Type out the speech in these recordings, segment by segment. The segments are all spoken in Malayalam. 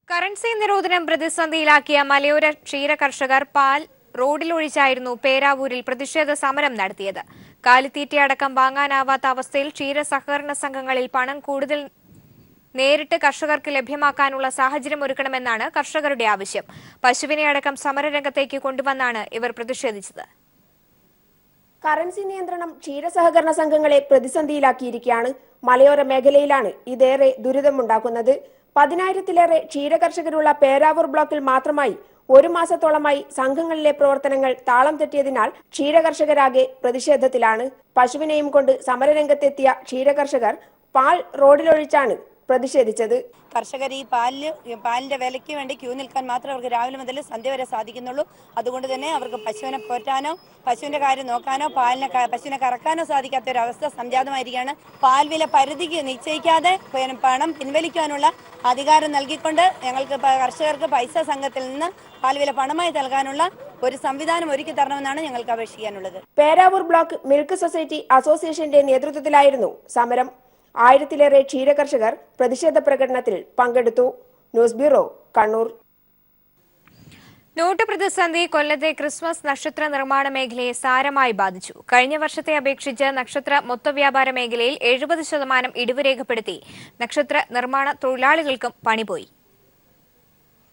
കറൻസി നിരോധനം പ്രതിസന്ധിയിലാക്കിയ മലയോര ക്ഷീര കർഷകർ പാൽ റോഡിലൊഴിച്ചായിരുന്നു പേരാവൂരിൽ പ്രതിഷേധ സമരം നടത്തിയത്. കാലിത്തീറ്റയടക്കം വാങ്ങാനാവാത്ത അവസ്ഥയിൽ ക്ഷീര സഹകരണ സംഘങ്ങളിൽ പണം കൂടുതൽ നേരിട്ട് കർഷകർക്ക് ലഭ്യമാക്കാനുള്ള സാഹചര്യം ഒരുക്കണമെന്നാണ് കർഷകരുടെ ആവശ്യം. പശുവിനെ അടക്കം സമരരംഗത്തേക്ക് കൊണ്ടുവന്നാണ് ഇവർ പ്രതിഷേധിച്ചത്. കറൻസി നിയന്ത്രണം ക്ഷീരസഹകരണ സംഘങ്ങളെ പ്രതിസന്ധിയിലാക്കിയിരിക്കുകയാണ്. മലയോര മേഖലയിലാണ് ഇതേറെ ദുരിതമുണ്ടാക്കുന്നത്. 10,000-ലേറെ ക്ഷീരകർഷകരുള്ള പേരാവൂർ ബ്ലോക്കിൽ മാത്രമായി ഒരു മാസത്തോളമായി സംഘങ്ങളിലെ പ്രവർത്തനങ്ങൾ താളം തെറ്റിയതിനാൽ ക്ഷീരകർഷകരാകെ പ്രതിഷേധത്തിലാണ്. പശുവിനെയും കൊണ്ട് സമരരംഗത്തെത്തിയ ക്ഷീരകർഷകർ പാൽ റോഡിലൊഴിച്ചാണ് പ്രതിഷേധിച്ചത്. കർഷകർ ഈ പാലിന്റെ വിലയ്ക്ക് വേണ്ടി ക്യൂ നിൽക്കാൻ മാത്രമേ അവർക്ക് രാവിലെ മുതൽ സന്ധ്യ വരെ സാധിക്കുന്നുള്ളൂ. അതുകൊണ്ട് തന്നെ അവർക്ക് പശുവിനെ പോറ്റാനോ പശുവിന്റെ കാര്യം നോക്കാനോ പശുവിനെ കറക്കാനോ സാധിക്കാത്ത ഒരു അവസ്ഥ സംജാതമായിരിക്കുകയാണ്. പാൽ വില പരിധിക്ക് നിശ്ചയിക്കാതെ പണം പിൻവലിക്കാനുള്ള അധികാരം നൽകിക്കൊണ്ട് ഞങ്ങൾക്ക് കർഷകർക്ക് പൈസ സംഘത്തിൽ നിന്ന് പാൽ വില പണമായി നൽകാനുള്ള ഒരു സംവിധാനം ഒരുക്കി തരണമെന്നാണ് ഞങ്ങൾക്ക് അപേക്ഷിക്കാനുള്ളത്. പേരാവൂർ ബ്ലോക്ക് മിൽക്ക് സൊസൈറ്റി അസോസിയേഷന്റെ നേതൃത്വത്തിലായിരുന്നു സമരം. 1000-ലേറെ ക്ഷീരകർഷകർ പ്രതിഷേധ പ്രകടനത്തിൽ പങ്കെടുത്തു. News bureau, Kannur. നോട്ട് പ്രതിസന്ധി കൊല്ലത്തെ ക്രിസ്മസ് നക്ഷത്ര നിർമ്മാണ മേഖലയെ സാരമായി ബാധിച്ചു. കഴിഞ്ഞ വർഷത്തെ അപേക്ഷിച്ച് നക്ഷത്ര മൊത്തവ്യാപാര മേഖലയിൽ 70% ഇടിവ് രേഖപ്പെടുത്തി. നക്ഷത്ര നിർമ്മാണ തൊഴിലാളികൾക്കും പണിപോയി.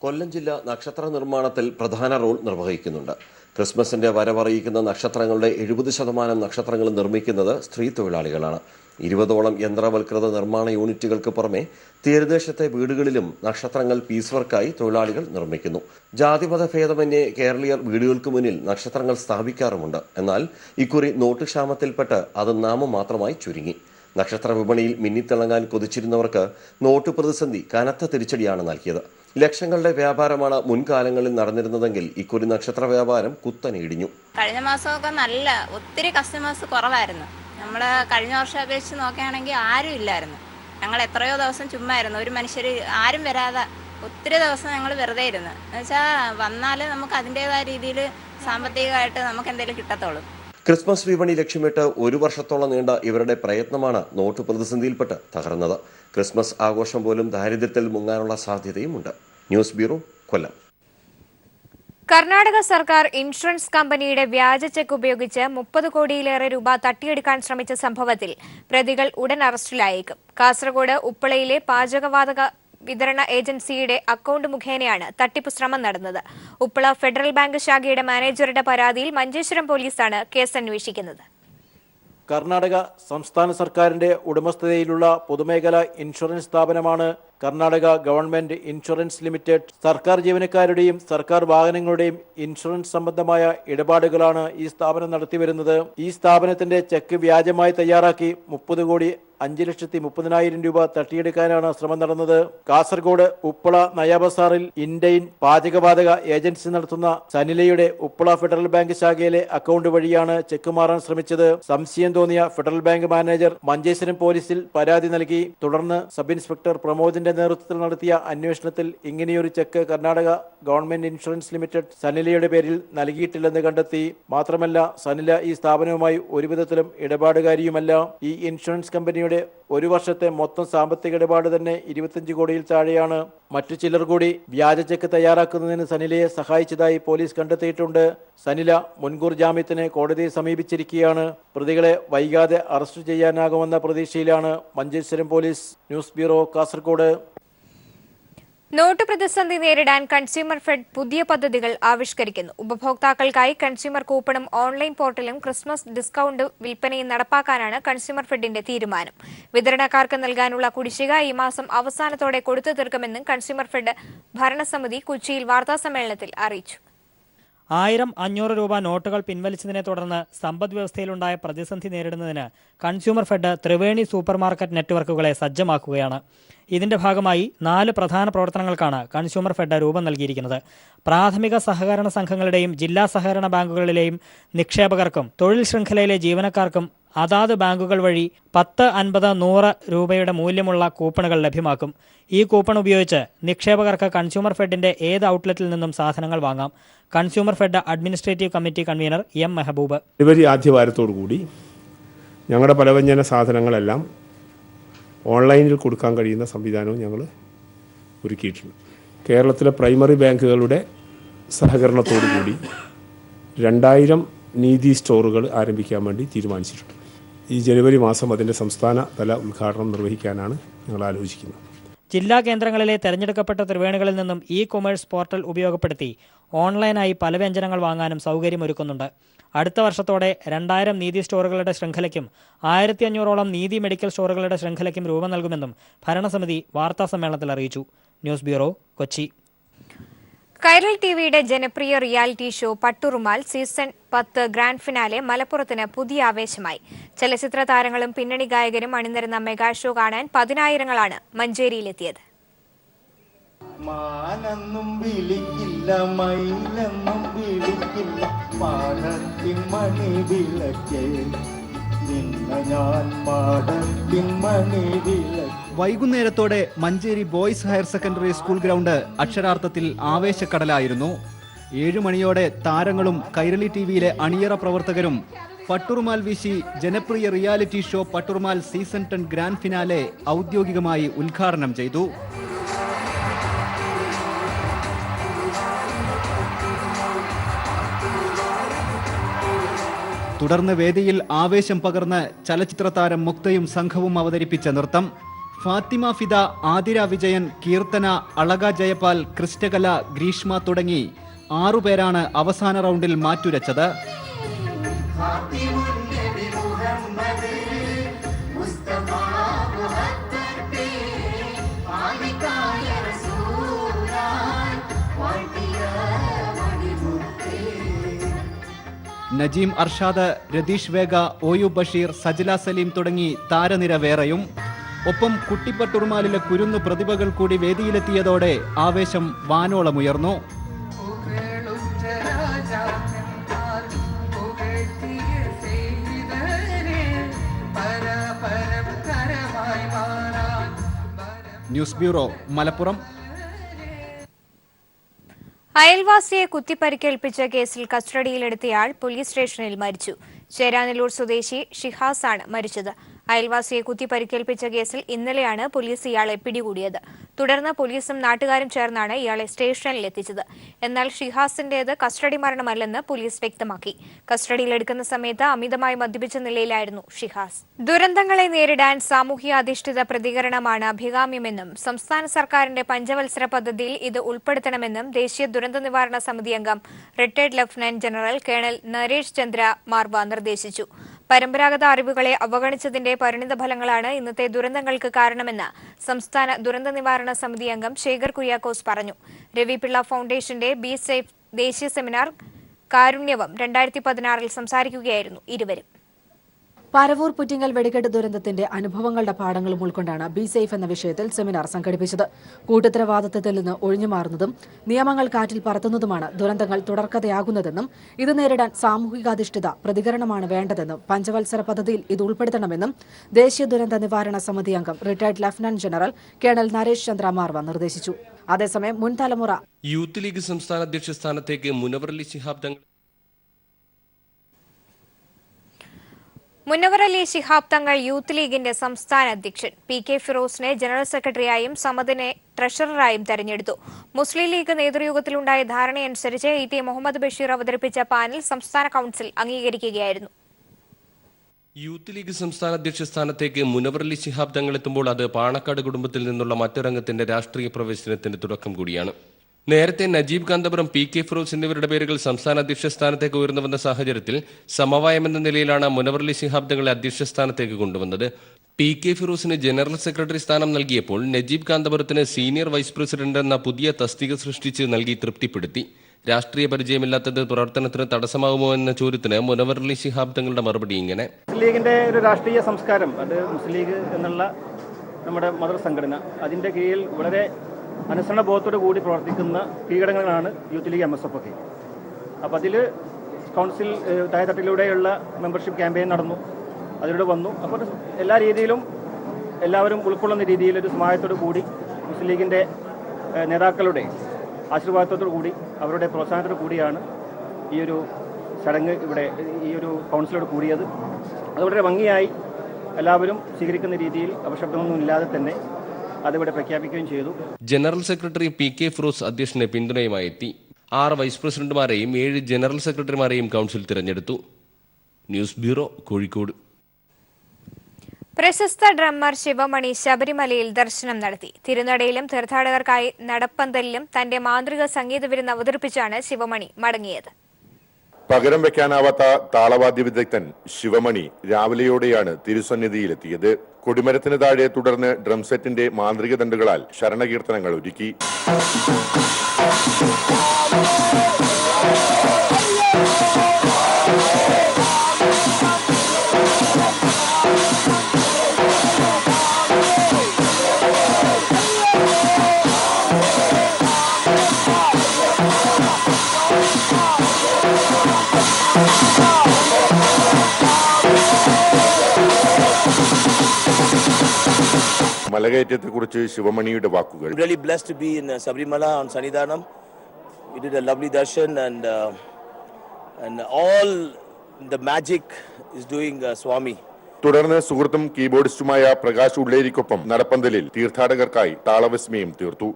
കൊല്ലം ജില്ല നക്ഷത്ര നിർമ്മാണത്തിൽ പ്രധാന റോൾ നിർവഹിക്കുന്നുണ്ട്. ക്രിസ്മസിന്റെ വരവറിയിക്കുന്ന നക്ഷത്രങ്ങളുടെ 70% നക്ഷത്രങ്ങൾ നിർമ്മിക്കുന്നത് സ്ത്രീ തൊഴിലാളികളാണ്. 20ഓളം യന്ത്രവൽകൃത നിർമ്മാണ യൂണിറ്റുകൾക്ക് പുറമെ തീരദേശത്തെ വീടുകളിലും നക്ഷത്രങ്ങൾ പീസ് വർക്കായി തൊഴിലാളികൾ നിർമ്മിക്കുന്നു. ജാതിമത ഭേദമന്യേ കേരളീയർ വീടുകൾക്ക് മുന്നിൽ നക്ഷത്രങ്ങൾ സ്ഥാപിക്കാറുമുണ്ട്. എന്നാൽ ഇക്കുറി നോട്ട് ക്ഷാമത്തിൽപ്പെട്ട് അത് നാമം മാത്രമായി ചുരുങ്ങി. നക്ഷത്ര വിപണിയിൽ മിന്നിത്തിളങ്ങാൻ കൊതിച്ചിരുന്നവർക്ക് നോട്ട് പ്രതിസന്ധി കനത്ത തിരിച്ചടിയാണ് നൽകിയത്. ലക്ഷങ്ങളുടെ വ്യാപാരമാണ് മുൻകാലങ്ങളിൽ നടന്നിരുന്നതെങ്കിൽ ഇക്കുറി നക്ഷത്ര വ്യാപാരം കുത്തനെ ഇടിഞ്ഞു. കഴിഞ്ഞ മാസമൊക്കെ ഒത്തിരി കസ്റ്റമേഴ്സ് കുറവായിരുന്നു. നമ്മൾ കഴിഞ്ഞ വർഷം അപേക്ഷിച്ച് നോക്കുകയാണെങ്കിൽ ആരും ഇല്ലായിരുന്നു. ഞങ്ങൾ എത്രയോ ദിവസം ചുമ്മായിരുന്നു. ഒരു മനുഷ്യർ ആരും വരാതെ ഒത്തിരി ദിവസം ഞങ്ങൾ വെറുതെ ഇരുന്ന്. എന്നുവെച്ചാൽ വന്നാൽ നമുക്ക് അതിൻ്റെതായ രീതിയിൽ സാമ്പത്തികമായിട്ട് നമുക്ക് എന്തെങ്കിലും കിട്ടത്തുള്ളൂ. ക്രിസ്മസ് വിപണി ലക്ഷ്യമിട്ട് ഒരു വർഷത്തോളം നീണ്ട ഇവരുടെ പ്രയത്നമാണ് നോട്ട് പ്രതിസന്ധിയിൽപ്പെട്ട് തകർന്നത്. ക്രിസ്മസ് ആഘോഷം പോലും ദാരിദ്ര്യത്തിൽ മുങ്ങാനുള്ള സാധ്യതയുമുണ്ട്. ന്യൂസ് ബ്യൂറോ, കൊല്ലം. കർണാടക സർക്കാർ ഇൻഷുറൻസ് കമ്പനിയുടെ വ്യാജ ചെക്ക് ഉപയോഗിച്ച് 30 കോടിയിലേറെ രൂപ തട്ടിയെടുക്കാൻ ശ്രമിച്ച സംഭവത്തിൽ പ്രതികൾ ഉടൻ അറസ്റ്റിലായേക്കും. കാസർഗോഡ് ഉപ്പളയിലെ പാചകവാതക വിതരണ ഏജൻസിയുടെ അക്കൗണ്ട് മുഖേനയാണ് തട്ടിപ്പ് ശ്രമം നടന്നത്. ഉപ്പള ഫെഡറൽ ബാങ്ക് ശാഖയുടെ മാനേജറുടെ പരാതിയിൽ മഞ്ചേശ്വരം പോലീസാണ് കേസ് അന്വേഷിക്കുന്നത്. കർണാടക സംസ്ഥാന സർക്കാരിന്റെ ഉടമസ്ഥതയിലുള്ള പൊതുമേഖലാ ഇൻഷുറൻസ് സ്ഥാപനമാണ് കർണാടക ഗവൺമെന്റ് ഇൻഷുറൻസ് ലിമിറ്റഡ്. സർക്കാർ ജീവനക്കാരുടെയും സർക്കാർ വാഹനങ്ങളുടെയും ഇൻഷുറൻസ് സംബന്ധമായ ഇടപാടുകളാണ് ഈ സ്ഥാപനം നടത്തിവരുന്നത്. ഈ സ്ഥാപനത്തിന്റെ ചെക്ക് വ്യാജമായി തയ്യാറാക്കി 30,05,30,000 രൂപ തട്ടിയെടുക്കാനാണ് ശ്രമം നടന്നത്. കാസർഗോഡ് ഉപ്പള നയാബസാറിൽ ഇൻഡെയിൻ പാചകവാതക ഏജൻസി നടത്തുന്ന സനിലയുടെ ഉപ്പള ഫെഡറൽ ബാങ്ക് ശാഖയിലെ അക്കൗണ്ട് വഴിയാണ് ചെക്ക് മാറാൻ ശ്രമിച്ചത്. സംശയം തോന്നിയ ഫെഡറൽ ബാങ്ക് മാനേജർ മഞ്ചേശ്വരം പോലീസിൽ പരാതി നൽകി. തുടർന്ന് സബ് ഇൻസ്പെക്ടർ പ്രമോദിന്റെ നേതൃത്വത്തിൽ നടത്തിയ അന്വേഷണത്തിൽ ഇങ്ങനെയൊരു cheque Karnataka government insurance limited സനിലയുടെ പേരിൽ നൽകിയിട്ടില്ലെന്ന് കണ്ടെത്തി. മാത്രമല്ല, സനില ഈ സ്ഥാപനവുമായി ഒരു വിധത്തിലും ഇടപാടുകാരിയുമല്ല. ഈ ഇൻഷുറൻസ് കമ്പനിയുടെ ഒരു വർഷത്തെ മൊത്തം സാമ്പത്തിക ഇടപാട് തന്നെ 25 കോടിയിൽ താഴെയാണ്. മറ്റു ചിലർ കൂടി വ്യാജ ചെക്ക് തയ്യാറാക്കുന്നതിന് സനിലയെ സഹായിച്ചതായി പോലീസ് കണ്ടെത്തിയിട്ടുണ്ട്. സനില മുൻകൂർ ജാമ്യത്തിന് കോടതിയെ സമീപിച്ചിരിക്കുകയാണ്. പ്രതികളെ വൈകാതെ അറസ്റ്റ് ചെയ്യാനാകുമെന്ന പ്രതീക്ഷയിലാണ് Manjeshwaram police. News bureau, Kasaragod. Note പ്രതിസന്ധി നേരിടാൻ കൺസ്യൂമർ ഫെഡ് പുതിയ പദ്ധതികൾ ആവിഷ്കരിക്കുന്നു. ഉപഭോക്താക്കൾക്കായി കൺസ്യൂമർ കൂപ്പണും ഓൺലൈൻ പോർട്ടലും ക്രിസ്മസ് ഡിസ്കൌണ്ട് വിൽപ്പനയും നടപ്പാക്കാനാണ് കൺസ്യൂമർ ഫെഡിന്റെ തീരുമാനം. വിതരണക്കാർക്ക് നൽകാനുള്ള കുടിശ്ശിക ഈ മാസം അവസാനത്തോടെ കൊടുത്തു തീർക്കുമെന്നും കൺസ്യൂമർ ഫെഡ് ഭരണസമിതി കൊച്ചിയിൽ വാർത്താസമ്മേളനത്തിൽ അറിയിച്ചു. 1,500 രൂപ നോട്ടുകൾ പിൻവലിച്ചതിനെ തുടർന്ന് സമ്പദ് വ്യവസ്ഥയിലുണ്ടായ പ്രതിസന്ധി നേരിടുന്നതിന് consumer fed Triveni supermarket നെറ്റ്വർക്കുകളെ സജ്ജമാക്കുകയാണ്. ഇതിന്റെ ഭാഗമായി 4 പ്രധാന പ്രവർത്തനങ്ങൾക്കാണ് കൺസ്യൂമർ ഫെഡ് രൂപം നൽകിയിരിക്കുന്നത്. പ്രാഥമിക സഹകരണ സംഘങ്ങളുടെയും ജില്ലാ സഹകരണ ബാങ്കുകളിലെയും നിക്ഷേപകർക്കും തൊഴിൽ ശൃംഖലയിലെ ജീവനക്കാർക്കും അതാത് ബാങ്കുകൾ വഴി 10, 50, 100 രൂപയുടെ മൂല്യമുള്ള കൂപ്പണുകൾ ലഭ്യമാക്കും. ഈ കൂപ്പൺ ഉപയോഗിച്ച് നിക്ഷേപകർക്ക് കൺസ്യൂമർ ഫെഡിന്റെ ഏത് ഔട്ട്ലെറ്റിൽ നിന്നും സാധനങ്ങൾ വാങ്ങാം. Consumer fed administrative committee convener M Mehboob. Delivery ആദ്യവാരത്തോടു കൂടി ഞങ്ങളുടെ പലവ്യഞ്ജന സാധനങ്ങളെല്ലാം ഓൺലൈനിൽ കൊടുക്കാൻ കഴിയുന്ന സംവിധാനവും ഞങ്ങൾ ഒരുക്കിയിട്ടുണ്ട്. കേരളത്തിലെ പ്രൈമറി ബാങ്കുകളുടെ സഹകരണത്തോടു കൂടി 2000 നീതി സ്റ്റോറുകൾ ആരംഭിക്കാൻ വേണ്ടി തീരുമാനിച്ചിട്ടുണ്ട്. ഈ ജനുവരി മാസം അതിൻ്റെ സംസ്ഥാന തല ഉദ്ഘാടനം നിർവഹിക്കാനാണ് ഞങ്ങൾ ആലോചിക്കുന്നത്. ജില്ലാ കേന്ദ്രങ്ങളിലെ തെരഞ്ഞെടുക്കപ്പെട്ട ത്രിവേണികളിൽ നിന്നും ഇ കൊമേഴ്സ് പോർട്ടൽ ഉപയോഗപ്പെടുത്തി ഓൺലൈനായി പല വ്യഞ്ജനങ്ങൾ വാങ്ങാനും സൗകര്യമൊരുക്കുന്നുണ്ട്. അടുത്ത വർഷത്തോടെ 2000 നീതി സ്റ്റോറുകളുടെ ശൃംഖലയ്ക്കും 1500ഓളം നീതി മെഡിക്കൽ സ്റ്റോറുകളുടെ ശൃംഖലയ്ക്കും രൂപം നൽകുമെന്നും ഭരണസമിതി വാർത്താസമ്മേളനത്തിൽ അറിയിച്ചു. News bureau, Kochi. കൈരളി ടിവിയുടെ ജനപ്രിയ reality show Patturumal season 10 grand finale മലപ്പുറത്തിന് പുതിയ ആവേശമായി. ചലച്ചിത്ര താരങ്ങളും പിന്നണി ഗായകരും അണിനിരന്ന മെഗാ ഷോ കാണാൻ 10,000ങ്ങളാണ് മഞ്ചേരിയിലെത്തിയത്. മാനെന്നും വിളിക്കില്ല, മയിലെന്നും വിളിക്കില്ല, പാടത്തിൻ മണി വിളക്കേ, നിന്നെ ഞാൻ പാടത്തിൻ മണി വിളക്കേ. വൈകുന്നേരത്തോടെ Manjeri boys higher secondary school ground അക്ഷരാർത്ഥത്തിൽ ആവേശക്കടലായിരുന്നു. 7 മണിയോടെ താരങ്ങളും കൈരളി ടിവിയിലെ അണിയറ പ്രവർത്തകരും പട്ടുറുമാൽ വീശി ജനപ്രിയ reality show Patturumal season 10 grand finale ഔദ്യോഗികമായി ഉദ്ഘാടനം ചെയ്തു. തുടർന്ന് വേദിയിൽ ആവേശം പകർന്ന് ചലച്ചിത്ര താരം മുക്തയും സംഘവും അവതരിപ്പിച്ച നൃത്തം. ഫാത്തിമ ഫിദ, ആതിര വിജയൻ, കീർത്തന, അളക ജയപാൽ, ക്രിസ്റ്റകല, ഗ്രീഷ്മ തുടങ്ങി 6 പേരാണ് അവസാന റൗണ്ടിൽ മാറ്റുരച്ചത്. നജീം അർഷാദ്, രതീഷ് വേഗ, ഒയു ബഷീർ, സജില സലീം തുടങ്ങി താരനിര വേറെയും. ഒപ്പം കുട്ടിപ്പട്ടുറുമാലിലെ കുരുന്നു പ്രതിഭകൾ കൂടി വേദിയിലെത്തിയതോടെ ആവേശം വാനോളമുയർന്നു. News bureau, Malappuram. അയൽവാസിയെ കുത്തിപ്പരിക്കേൽപ്പിച്ച കേസിൽ കസ്റ്റഡിയിലെടുത്തയാൾ പോലീസ് സ്റ്റേഷനിൽ മരിച്ചു. ചേരാനെല്ലൂർ സ്വദേശി ഷിഹാസാണ് മരിച്ചത്. അയൽവാസിയെ കുത്തിപ്പരിക്കേൽപ്പിച്ച കേസിൽ ഇന്നലെയാണ് പോലീസ് ഇയാളെ പിടികൂടിയത്. തുടർന്ന് പോലീസും നാട്ടുകാരും ചേർന്നാണ് ഇയാളെ സ്റ്റേഷനിൽ എത്തിച്ചത്. എന്നാൽ ഷിഹാസിന്റേത് കസ്റ്റഡി മരണമല്ലെന്ന് പോലീസ് വ്യക്തമാക്കി. കസ്റ്റഡിയിലെടുക്കുന്ന സമയത്ത് അമിതമായി മദ്യപിച്ച നിലയിലായിരുന്നു ഷിഹാസ്. ദുരന്തങ്ങളെ നേരിടാൻ സാമൂഹ്യാധിഷ്ഠിത പ്രതികരണമാണ് അഭികാമ്യമെന്നും സംസ്ഥാന സർക്കാരിന്റെ പഞ്ചവത്സര പദ്ധതിയിൽ ഇത് ഉൾപ്പെടുത്തണമെന്നും ദേശീയ ദുരന്ത നിവാരണ സമിതി അംഗം retired lieutenant general colonel Naresh Chandra Marwa നിർദ്ദേശിച്ചു. പരമ്പരാഗത അറിവുകളെ അവഗണിച്ചതിന്റെ പരിണിതഫലങ്ങളാണ് ഇന്നത്തെ ദുരന്തങ്ങൾക്ക് കാരണമെന്ന് സംസ്ഥാന ദുരന്ത നിവാരണ സമിതി അംഗം ശേഖർ കുര്യാക്കോസ് പറഞ്ഞു. രവി പിള്ള ഫൗണ്ടേഷന്റെ ബി സേഫ് ദേശീയ സെമിനാർ കാരുണ്യവം 2016 സംസാരിക്കുകയായിരുന്നു ഇരുവരും. പാരവൂർ പുറ്റിങ്ങൽ വെടിക്കെട്ട് ദുരന്തത്തിന്റെ അനുഭവങ്ങളുടെ പാഠങ്ങളും ഉൾക്കൊണ്ടാണ് ബി സേഫ് എന്ന വിഷയത്തിൽ സെമിനാർ സംഘടിപ്പിച്ചത്. കൂട്ടുത്തരവാദിത്തത്തിൽ നിന്ന് ഒഴിഞ്ഞുമാറുന്നതും നിയമങ്ങൾ കാറ്റിൽ പറത്തുന്നതുമാണ് ദുരന്തങ്ങൾ തുടർക്കഥയാകുന്നതെന്നും ഇത് നേരിടാൻ സാമൂഹികാധിഷ്ഠിത പ്രതികരണമാണ് വേണ്ടതെന്നും പഞ്ചവത്സര പദ്ധതിയിൽ ഇത് ഉൾപ്പെടുത്തണമെന്നും ദേശീയ ദുരന്ത നിവാരണ സമിതി അംഗം retired lieutenant general colonel Naresh Chandra Marwa നിർദ്ദേശിച്ചു. അതേസമയം മുൻ തലമുറ യൂത്ത് ലീഗ് സംസ്ഥാന അധ്യക്ഷ സ്ഥാനത്തേക്ക് മുനവർ അലി ശിഹാബ് തങ്ങൾ മുനവർ അലി ശിഹാബ് തങ്ങൾ യൂത്ത് ലീഗിന്റെ സംസ്ഥാന അധ്യക്ഷൻ. PK ഫിറോസിനെ ജനറൽ സെക്രട്ടറിയായും സമദിനെ ട്രഷററായും തെരഞ്ഞെടുത്തു. മുസ്ലിം ലീഗ് നേതൃയോഗത്തിലുണ്ടായ ധാരണയനുസരിച്ച് ET മുഹമ്മദ് ബഷീർ അവതരിപ്പിച്ച പാനൽ സംസ്ഥാന കൌൺസിൽ അംഗീകരിക്കുകയായിരുന്നു. യൂത്ത് ലീഗ് സംസ്ഥാന അധ്യക്ഷ സ്ഥാനത്തേക്ക് മുനവർ അലി ശിഹാബ് തങ്ങൾ എത്തുമ്പോൾ അത് പാണക്കാട് കുടുംബത്തിൽ നിന്നുള്ള മറ്റൊരംഗത്തിന്റെ രാഷ്ട്രീയ പ്രവേശനത്തിന്റെ തുടക്കം കൂടിയാണ്. നേരത്തെ നജീബ് കാന്തപുരം, PK ഫിറോസ് എന്നിവരുടെ പേരുകൾ സംസ്ഥാന അധ്യക്ഷ സ്ഥാനത്തേക്ക് ഉയർന്നു വന്ന സാഹചര്യത്തിൽ സമവായമെന്ന നിലയിലാണ് മുനവർ അലി ശിഹാബ് തങ്ങളെ അധ്യക്ഷ സ്ഥാനത്തേക്ക് കൊണ്ടുവന്നത്. PK ഫിറോസിന് ജനറൽ സെക്രട്ടറി സ്ഥാനം നൽകിയപ്പോൾ നജീബ് കാന്തപുരത്തിന് സീനിയർ വൈസ് പ്രസിഡന്റ് എന്ന പുതിയ തസ്തിക സൃഷ്ടിച്ച് നൽകി തൃപ്തിപ്പെടുത്തി. രാഷ്ട്രീയ പരിചയമില്ലാത്തത് പ്രവർത്തനത്തിന് തടസ്സമാകുമോ എന്ന ചോദ്യത്തിന് മുനവർ അലി ശിഹാബ് തങ്ങളുടെ മറുപടി ഇങ്ങനെ: മുസ്ലിം ലീഗിന്റെ ഒരു രാഷ്ട്രീയ സംസ്കാരം, അത് മുസ്ലിം ലീഗ് എന്നുള്ള നമ്മുടെ മതസംഘടന, അതിന്റെ കീഴിൽ വളരെ അനുസരണബോധത്തോടു കൂടി പ്രവർത്തിക്കുന്ന കീഴടങ്ങളാണ് യൂത്ത് ലീഗ് MSF ഒക്കെ. അപ്പോൾ അതിൽ കൗൺസിൽ താഴെത്തട്ടിലൂടെയുള്ള മെമ്പർഷിപ്പ് ക്യാമ്പയിൻ നടന്നു, അതിലൂടെ വന്നു. അപ്പോൾ എല്ലാ രീതിയിലും എല്ലാവരും ഉൾക്കൊള്ളുന്ന രീതിയിൽ ഒരു സമാജത്തോടു കൂടി മുസ്ലിം ലീഗിൻ്റെ നേതാക്കളുടെ ആശീർവാദത്തോടു കൂടി അവരുടെ പ്രോത്സാഹനത്തോടു കൂടിയാണ് ഈ ഒരു ചടങ്ങ് ഇവിടെ ഈ ഒരു കൗൺസിലോട് കൂടിയത്. അത് വളരെ ഭംഗിയായി എല്ലാവരും സ്വീകരിക്കുന്ന രീതിയിൽ അപശബ്ദമൊന്നും ഇല്ലാതെ തന്നെ അതിവിടെ പ്രഖ്യാപിക്കുകയും ചെയ്തു. ജനറൽ സെക്രട്ടറി PK ഫിറോസ് അധ്യക്ഷന് പിന്തുണയുമായി എത്തി. 6 വൈസ് പ്രസിഡന്റുമാരെയും 7 ജനറൽ സെക്രട്ടറിമാരെയും കൗൺസിൽ തിരഞ്ഞെടുത്തു. News bureau, Kozhikode. പ്രശസ്ത ഡ്രമ്മർ ശിവമണി ശബരിമലയിൽ ദർശനം നടത്തി. തിരുനടയിലും തീർത്ഥാടകർക്കായി നടപ്പന്തലിലും തന്റെ മാന്ത്രിക സംഗീത വിരുന്ന് അവതരിപ്പിച്ചാണ് ശിവമണി മടങ്ങിയത്. പകരം വെക്കാനാവാത്ത താളവാദ്യ വിദഗ്ധൻ ശിവമണി രാവിലെയോടെയാണ് തിരുസന്നിധിയിലെത്തിയത്. കൊടിമരത്തിന് താഴെ തുടർന്ന് ഡ്രം സെറ്റിന്റെ മാന്ത്രിക ദണ്ഡുകളാൽ ശരണകീർത്തനങ്ങൾ ഒരുക്കി. മലകയറ്റത്തെക്കുറിച്ച് ശിവമണിയുടെ വാക്കുകൾ. Really blessed to be in Sabarimala on Sannidhanam. We did a lovely darshan and all the magic is doing Swami. തുടർന്ന് സുഹൃത്തും കീബോർഡിസ്റ്റുമായ പ്രകാശ് ഉള്ളേരിക്കൊപ്പം നടപ്പന്തലിൽ തീർത്ഥാടകർക്കായി താളവിസ്മയം തീർത്തു.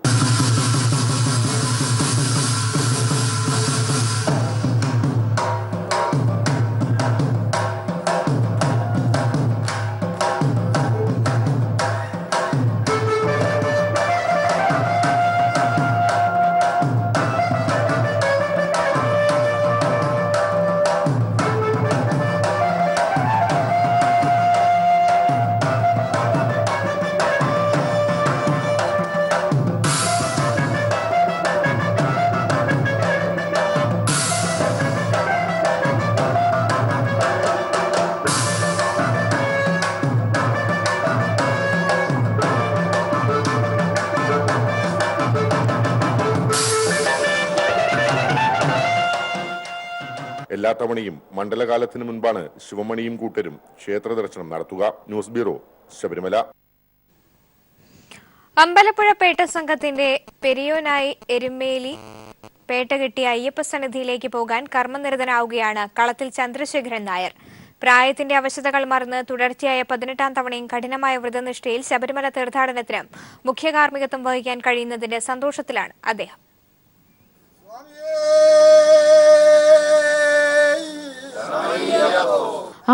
എല്ലാ തവണയും മണ്ഡലകാലത്തിന് മുൻപാണ് ശിവമണിയും കൂട്ടരും ക്ഷേത്ര ദർശനം നടത്തുക. News bureau, Sabarimala. അമ്പലപ്പുഴ പേട്ട സംഘത്തിന്റെ പെരിയോനായി എരുമേലി പേട്ട കിട്ടിയ അയ്യപ്പ സന്നിധിയിലേക്ക് പോകാൻ കർമ്മനിരതനാവുകയാണ് കളത്തിൽ ചന്ദ്രശേഖരൻ നായർ. പ്രായത്തിന്റെ അവശതകൾ മറന്ന് തുടർച്ചയായ 18ാം തവണയും കഠിനമായ വ്രതനിഷ്ഠയിൽ ശബരിമല തീർത്ഥാടനത്തിന് മുഖ്യ കാർമ്മികത്വം വഹിക്കാൻ കഴിയുന്നതിന്റെ സന്തോഷത്തിലാണ് അദ്ദേഹം.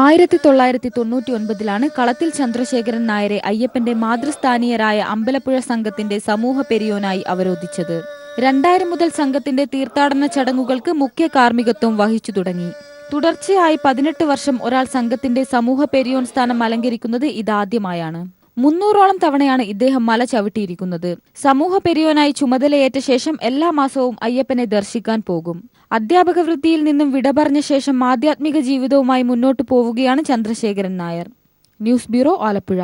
1999 കളത്തിൽ ചന്ദ്രശേഖരൻ നായരെ അയ്യപ്പന്റെ മാതൃസ്ഥാനീയരായ അമ്പലപ്പുഴ സംഘത്തിന്റെ സമൂഹ പെരിയോനായി അവരോധിച്ചത്. 2000 മുതൽ സംഘത്തിന്റെ തീർത്ഥാടന ചടങ്ങുകൾക്ക് മുഖ്യ കാർമ്മികത്വം വഹിച്ചു തുടങ്ങി. തുടർച്ചയായി 18 വർഷം ഒരാൾ സംഘത്തിന്റെ സമൂഹ പെരിയോൻ സ്ഥാനം അലങ്കരിക്കുന്നത് ഇതാദ്യമായാണ്. 300ഓളം തവണയാണ് ഇദ്ദേഹം മല ചവിട്ടിയിരിക്കുന്നത്. സമൂഹ പെരിയോനായി ചുമതലയേറ്റ ശേഷം എല്ലാ മാസവും അയ്യപ്പനെ ദർശിക്കാൻ പോകും. അധ്യാപക വൃത്തിയിൽ നിന്നും വിട പറഞ്ഞ ശേഷം ആധ്യാത്മിക ജീവിതവുമായി മുന്നോട്ടു പോവുകയാണ് ചന്ദ്രശേഖരൻ നായർ. News bureau, Alappuzha.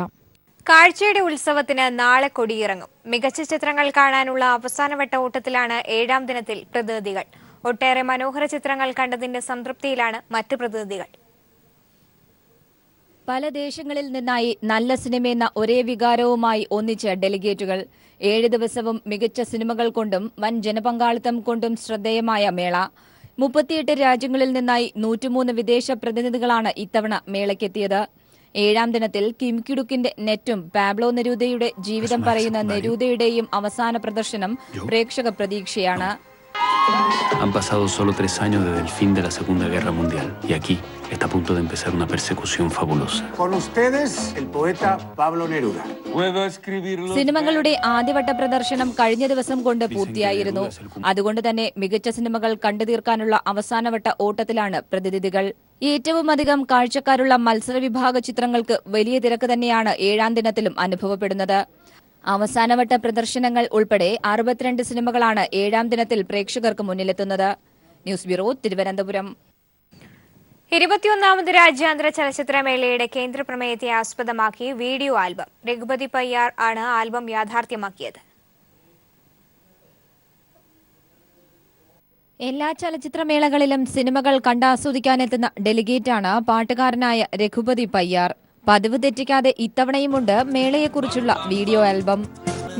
കാഴ്ചയുടെ ഉത്സവത്തിന് നാളെ കൊടിയിറങ്ങും. മികച്ച ചിത്രങ്ങൾ കാണാനുള്ള അവസാനവട്ട ഓട്ടത്തിലാണ് 7ാം ദിനത്തിൽ പ്രതിനിധികൾ. ഒട്ടേറെ മനോഹര ചിത്രങ്ങൾ കണ്ടതിന്റെ സംതൃപ്തിയിലാണ് മറ്റ് പ്രതിനിധികൾ. പല ദേശങ്ങളിൽ നിന്നായി നല്ല സിനിമയെന്ന ഒരേ വികാരവുമായി ഒന്നിച്ച ഡെലിഗേറ്റുകൾ. 7 ദിവസവും മികച്ച സിനിമകൾ കൊണ്ടും വൻ ജനപങ്കാളിത്തം കൊണ്ടും ശ്രദ്ധേയമായ മേള. 38 രാജ്യങ്ങളിൽ നിന്നായി 103 വിദേശ പ്രതിനിധികളാണ് ഇത്തവണ മേളയ്ക്കെത്തിയത്. 7ാം ദിനത്തിൽ കിംകിടുക്കിന്റെ നെറ്റും പാബ്ലോ നെരൂദയുടെ ജീവിതം പറയുന്ന നെരൂദയുടെയും അവസാന പ്രദർശനം പ്രേക്ഷക പ്രതീക്ഷയാണ്. Han pasado solo 3 años desde el fin de la Segunda Guerra Mundial y aquí está a punto de empezar una persecución fabulosa. Con ustedes, el poeta Pablo Neruda. ¿Puedo escribirlo? സിനിമകളുടെ ആദ്യവട്ട പ്രദർശനം കഴിഞ്ഞ ദിവസം കൊണ്ട് പൂർത്തിയായിരുന്നു. അതുകൊണ്ട് തന്നെ മികച്ച സിനിമകൾ കണ്ടു തീർക്കാനുള്ള അവസാനവട്ട ഓട്ടത്തിലാണ് പ്രതിനിധികൾ. ഏറ്റവും അധികം കാഴ്ചക്കാരുള്ള മത്സര വിഭാഗ ചിത്രങ്ങൾക്ക് വലിയ തിരക്ക് തന്നെയാണ് 7ാം ദിനത്തിലും അനുഭവപ്പെടുന്നത്. അവസാനവട്ട പ്രദർശനങ്ങൾ ഉൾപ്പെടെ 62 സിനിമകളാണ് 7ാം ദിനത്തിൽ പ്രേക്ഷകർക്ക് മുന്നിലെത്തുന്നത്. News bureau, Thiruvananthapuram. 21ാമത് രാജ്യാന്തര ചലച്ചിത്രമേളയുടെ കേന്ദ്ര പ്രമേയത്തെ ആസ്പദമാക്കി വീഡിയോ ആൽബം. രഘുപതി പയ്യാർ ആണ് ആൽബം യാഥാർത്ഥ്യമാക്കിയത്. എല്ലാ ചലച്ചിത്രമേളകളിലും സിനിമകൾ കണ്ടാസ്വദിക്കാനെത്തുന്ന ഡെലിഗേറ്റാണ് പാട്ടുകാരനായ രഘുപതി പയ്യാർ. പതിവ് തെറ്റിക്കാതെ ഇത്തവണയുമുണ്ട് മേളയെക്കുറിച്ചുള്ള വീഡിയോ ആൽബം.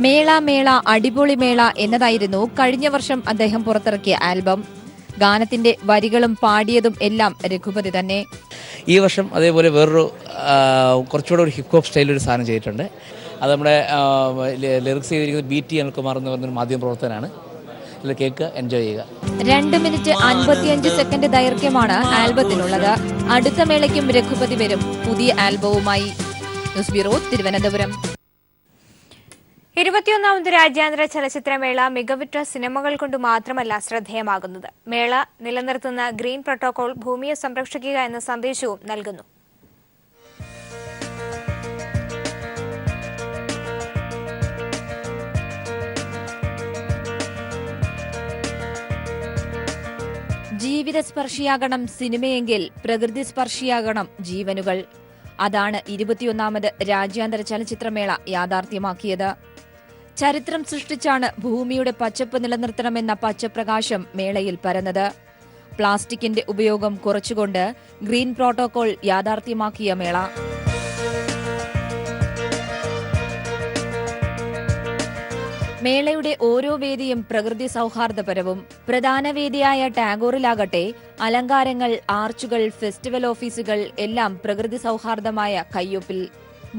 മേള മേള അടിപൊളി മേള എന്നതായിരുന്നു കഴിഞ്ഞ വർഷം അദ്ദേഹം പുറത്തിറക്കിയ ആൽബം. ഗാനത്തിന്റെ വരികളും പാടിയതും എല്ലാം രഘുപതി തന്നെ. ഈ വർഷം അതേപോലെ വേറൊരു കുറച്ചുകൂടെ ഒരു ഹിപ് ഹോപ്പ് സ്റ്റൈലൊരു സാധനം ചെയ്തിട്ടുണ്ട്. അത് നമ്മുടെ ലിറിക്സ് ചെയ്തിരിക്കുന്നത് BT അനിൽകുമാർ എന്ന് പറഞ്ഞൊരു മാധ്യമ പ്രവർത്തകനാണ്. ഇതിൽ കേൾക്കുക, എൻജോയ് ചെയ്യുക. 2 മിനിറ്റ് 55 സെക്കൻഡ് ദൈർഘ്യമാണ് ആൽബത്തിനുള്ളത്. അടുത്ത മേളയ്ക്കും രഘുപതി വരും പുതിയ ആൽബവുമായി. News bureau, Thiruvananthapuram. 21ാമത് രാജ്യാന്തര ചലച്ചിത്രമേള മികവുറ്റ സിനിമകൾ കൊണ്ട് മാത്രമല്ല ശ്രദ്ധേയമാകുന്നത്. മേള നിലനിർത്തുന്ന ഗ്രീൻ പ്രോട്ടോകോൾ ഭൂമിയെ സംരക്ഷിക്കുക എന്ന സന്ദേശവും നൽകുന്നു. ജീവിതസ്പർശിയാകണം സിനിമയെങ്കിൽ പ്രകൃതി സ്പർശിയാകണം ജീവനുകൾ. അതാണ് 21ാമത് രാജ്യാന്തര ചലച്ചിത്രമേള യാഥാർത്ഥ്യമാക്കിയത്. ചരിത്രം സൃഷ്ടിച്ചാണ് ഭൂമിയുടെ പച്ചപ്പ് നിലനിർത്തണമെന്ന പച്ചപ്രകാശം മേളയിൽ പരന്നത്. പ്ലാസ്റ്റിക്കിന്റെ ഉപയോഗം കുറച്ചുകൊണ്ട് ഗ്രീൻ പ്രോട്ടോകോൾ യാഥാർത്ഥ്യമാക്കിയ മേള. മേളയുടെ ഓരോ വേദിയും പ്രകൃതി സൗഹാർദ്ദപരവും. പ്രധാന വേദിയായ ടാഗോറിലാകട്ടെ അലങ്കാരങ്ങൾ, ആർച്ചുകൾ, ഫെസ്റ്റിവൽ ഓഫീസുകൾ എല്ലാം പ്രകൃതി സൗഹാർദ്ദമായ കയ്യൊപ്പിൽ.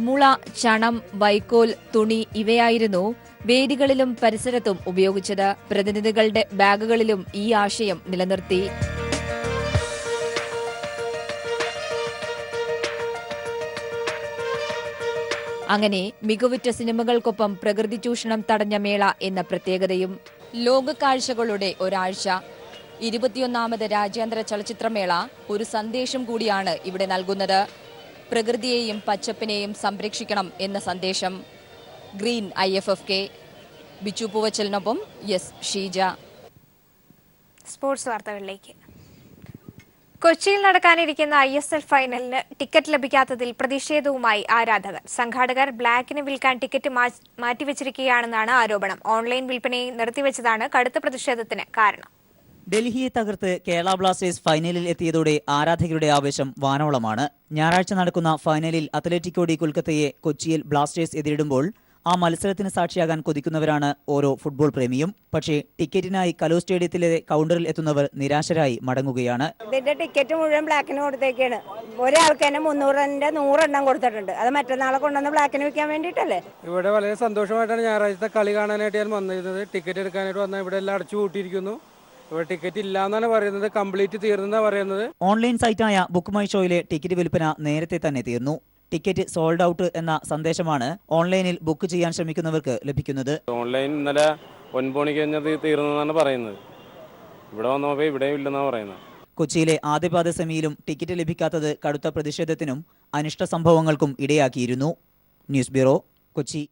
മുള, ചണം, വൈക്കോൽ, തുണി ഇവയായിരുന്നു വേദികളിലും പരിസരത്തും ഉപയോഗിച്ചത്. പ്രതിനിധികളുടെ ബാഗുകളിലും ഈ ആശയം നിലനിർത്തി. അങ്ങനെ മികവുറ്റ സിനിമകൾക്കൊപ്പം പ്രകൃതി ചൂഷണം തടഞ്ഞ മേള എന്ന പ്രത്യേകതയും. ലോകക്കാഴ്ചകളുടെ ഒരാഴ്ച. 21ാമത് രാജ്യാന്തര ചലച്ചിത്രമേള ഒരു സന്ദേശം കൂടിയാണ് ഇവിടെ നൽകുന്നത്. പ്രകൃതിയെയും പച്ചപ്പിനെയും സംരക്ഷിക്കണം എന്ന സന്ദേശം. Green IFFK. ബിച്ചു പൂവച്ചലിനൊപ്പം ഷീജ. സ്പോർട്സ് വാർത്തകളിലേക്ക്. കൊച്ചിയിൽ നടക്കാനിരിക്കുന്ന ISL ഫൈനലിന് ടിക്കറ്റ് ലഭിക്കാത്തതിൽ പ്രതിഷേധവുമായി ആരാധകർ. സംഘാടകർ ബ്ലാക്കിന് വിൽക്കാൻ ടിക്കറ്റ് മാറ്റിവെച്ചിരിക്കുകയാണെന്നാണ് ആരോപണം. ഓൺലൈൻ വിൽപ്പനയും നിർത്തിവെച്ചതാണ് കടുത്ത പ്രതിഷേധത്തിന് കാരണം. ഡൽഹിയെ തകർത്ത് കേരള ബ്ലാസ്റ്റേഴ്സ് ഫൈനലിൽ എത്തിയതോടെ ആരാധകരുടെ ആവേശം വാനോളമാണ്. ഞായറാഴ്ച നടക്കുന്ന ഫൈനലിൽ അത്ലറ്റിക്കോ ഡി കൊൽക്കത്തയെ കൊച്ചിയിൽ ബ്ലാസ്റ്റേഴ്സ് എതിരിടുമ്പോൾ ആ മത്സരത്തിന് സാക്ഷിയാകാൻ കൊതിക്കുന്നവരാണ് ഓരോ ഫുട്ബോൾ പ്രേമിയും. പക്ഷേ ടിക്കറ്റിനായി കലോ സ്റ്റേഡിയത്തിലെ കൗണ്ടറിൽ എത്തുന്നവർ നിരാശരായി മടങ്ങുകയാണ്. ഇതിന്റെ ടിക്കറ്റ് മുഴുവൻ ബ്ലാക്കിന് കൊടുത്തേക്കാണ്. ഒരാൾക്ക് തന്നെ 100 എണ്ണം കൊടുത്തിട്ടുണ്ട്. അത് മറ്റന്നാളെ കൊണ്ടുവന്ന് ബ്ലാക്കിന് വിൽക്കാൻ വേണ്ടിയിട്ടല്ലേ. ഇവിടെ വളരെ സന്തോഷമായിട്ടാണ് ഞായറാഴ്ചത്തെ കളി കാണാനായിട്ട് ഞാൻ വന്നിരുന്നത്. ടിക്കറ്റ് എടുക്കാനായിട്ട് വന്നാൽ ഇവിടെ എല്ലാം അടച്ചു കൂട്ടിയിരിക്കുന്നു. ഇവിടെ ടിക്കറ്റ് ഇല്ല എന്നാണ് പറയുന്നത്, കംപ്ലീറ്റ് തീർന്നെന്നാണ് പറയുന്നത്. ഓൺലൈൻ സൈറ്റായ ബുക്ക് മൈ ഷോയിലെ ടിക്കറ്റ് വിൽപ്പന നേരത്തെ തന്നെ തീർന്നു. ടിക്കറ്റ് സോൾഡ് ഔട്ട് എന്ന സന്ദേശമാണ് ഓൺലൈനിൽ ബുക്ക് ചെയ്യാൻ ശ്രമിക്കുന്നവർക്ക് ലഭിക്കുന്നത്. ഓൺലൈൻ ഇന്നലെ 9 മണിക്ക് കഴിഞ്ഞത് തീർന്നെന്നാണ് പറയുന്നത്. ഇവിടെ വന്നപ്പോൾ ഇവിടെയും ഇല്ലെന്നാണ് പറയുന്നത്. കൊച്ചിയിലെ ആദ്യപാദ സെമിയിലും ടിക്കറ്റ് ലഭിക്കാത്തത് കടുത്ത പ്രതിഷേധത്തിനും അനിഷ്ട സംഭവങ്ങൾക്കും ഇടയാക്കിയിരുന്നു. News bureau, Kochi.